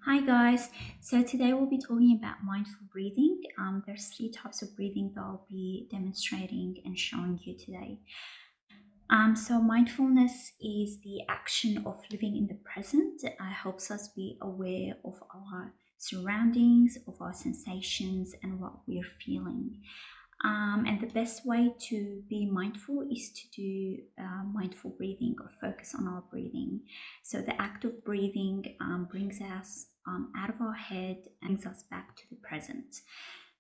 Hi guys, so today we'll be talking about mindful breathing. There's three types of breathing that I'll be demonstrating and showing you today. So mindfulness is the action of living in the present. It helps us be aware of our surroundings, of our sensations, and what we're feeling. And the best way to be mindful is to do mindful breathing or focus on our breathing. So the act of breathing brings us out of our head and brings us back to the present.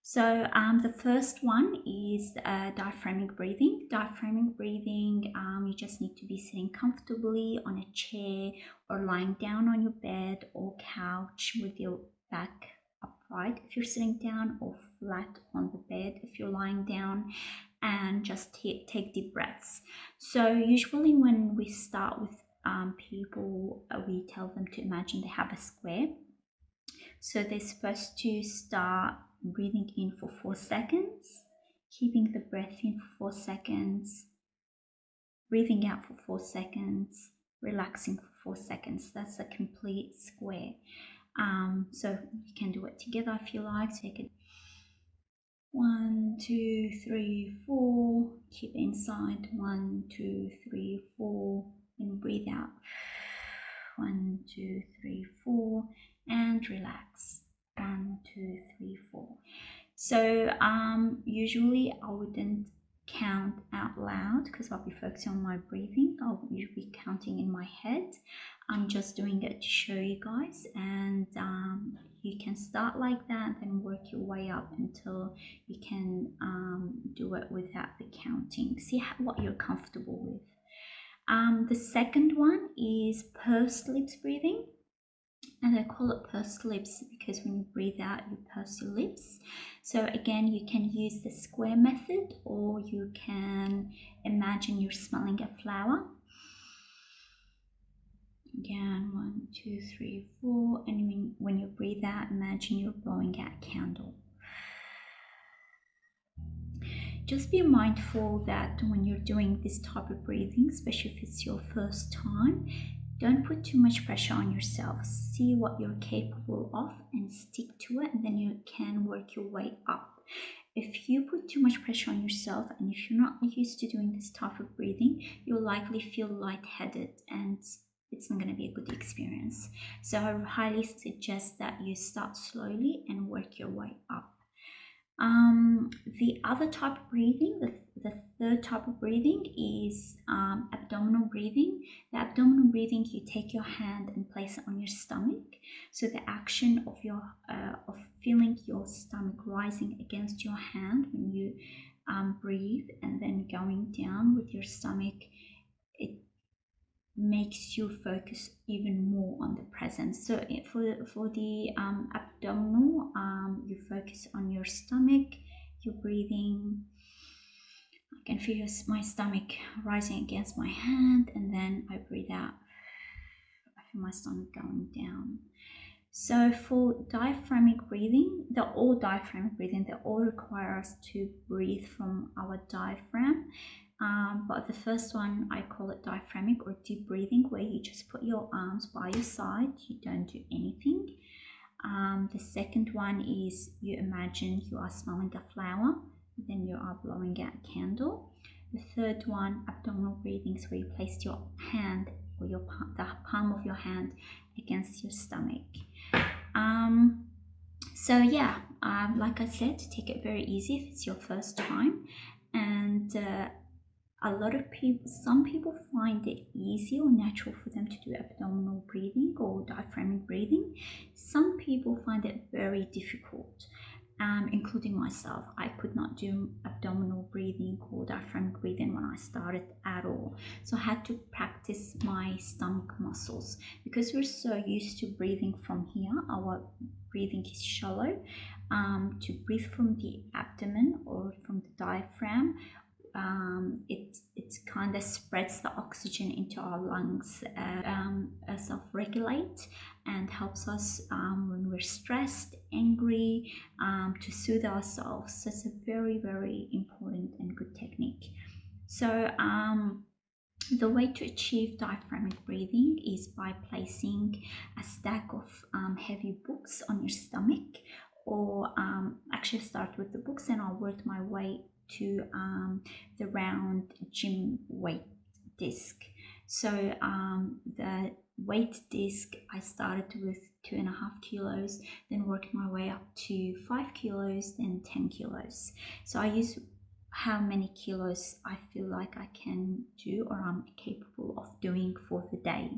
So the first one is diaphragmatic breathing. Diaphragmatic breathing, you just need to be sitting comfortably on a chair or lying down on your bed or couch with your back upright if you're sitting down, or flat on the bed if you're lying down, and just take deep breaths. So usually when we start with people, we tell them to imagine they have a square. So they're supposed to start breathing in for 4 seconds, keeping the breath in for 4 seconds, breathing out for 4 seconds, relaxing for 4 seconds. That's a complete square. So you can do it together if you like. Take it 1, 2, 3, 4. Keep inside 1, 2, 3, 4, and breathe out 1, 2, 3, 4, and relax 1, 2, 3, 4. So usually I wouldn't count out loud because I'll be focusing on my breathing. I'll be counting in my head. I'm just doing it to show you guys, and you can start like that, then work your way up until you can do it without the counting. See what you're comfortable with. The second one is pursed lips breathing. And I call it pursed lips because when you breathe out, you purse your lips. So again, you can use the square method, or you can imagine you're smelling a flower. Again, 1, 2, 3, 4. And when you breathe out, imagine you're blowing out a candle. Just be mindful that when you're doing this type of breathing, especially if it's your first time, don't put too much pressure on yourself. See what you're capable of and stick to it, and then you can work your way up. If you put too much pressure on yourself, and if you're not used to doing this type of breathing, you'll likely feel lightheaded, and it's not going to be a good experience. So I highly suggest that you start slowly and work your way up. The other type of breathing, the third type of breathing is abdominal breathing. The abdominal breathing, you take your hand and place it on your stomach. So the action of your of feeling your stomach rising against your hand when you breathe, and then going down with your stomach, it makes you focus even more on the present. So for the abdominal, you focus on your stomach, you're breathing. I can feel my stomach rising against my hand, and then I breathe out. I feel my stomach going down. So for diaphragmatic breathing, they all require us to breathe from our diaphragm. But the first one, I call it diaphragmatic or deep breathing, where you just put your arms by your side, you don't do anything. The second one is you imagine you are smelling a flower, then you are blowing out a candle. The third one, abdominal breathing, is where you place your hand or the palm of your hand against your stomach. So yeah, like I said, take it very easy if it's your first time, and some people find it easy or natural for them to do abdominal breathing or diaphragmatic breathing. Some people find it very difficult, including myself. I could not do abdominal breathing or diaphragmatic breathing when I started at all. So I had to practice my stomach muscles because we're so used to breathing from here. Our breathing is shallow. To breathe from the abdomen or from the diaphragm, it kind of spreads the oxygen into our lungs, self-regulate, and helps us when we're stressed, angry, to soothe ourselves. So it's a very, very important and good technique. So The way to achieve diaphragmatic breathing is by placing a stack of heavy books on your stomach, or actually start with the books and I'll work my way to the round gym weight disc. So the weight disc, I started with 2.5 kilos, then worked my way up to 5 kilos, then 10 kilos. So I use how many kilos I feel like I can do or I'm capable of doing for the day.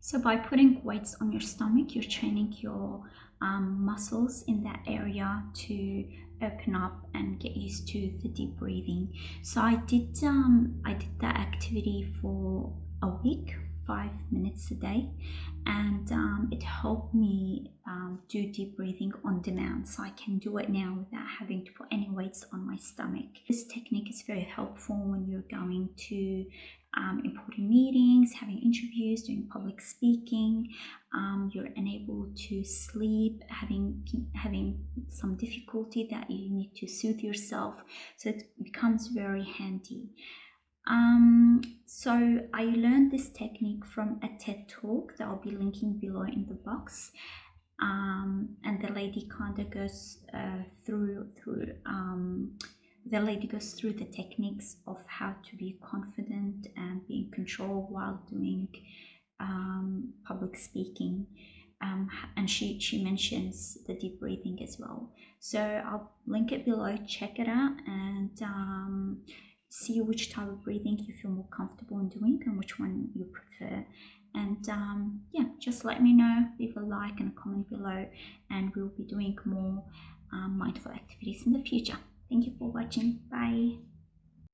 So by putting weights on your stomach, you're training your muscles in that area to open up and get used to the deep breathing. So I did that activity for a week, 5 minutes a day, and it helped me do deep breathing on demand. So I can do it now without having to put any weights on my stomach. This technique is very helpful when you're going to important meetings, having interviews, doing public speaking. You're unable to sleep, having some difficulty that you need to soothe yourself. So it becomes very handy. So I learned this technique from a TED talk that I'll be linking below in the box. And the lady kind of goes through the techniques of how to be confident and be in control while doing public speaking. And she mentions the deep breathing as well. So I'll link it below, check it out, and see which type of breathing you feel more comfortable in doing and which one you prefer. And yeah, just let me know, leave a like and a comment below, and we'll be doing more mindful activities in the future. Thank you for watching. Bye.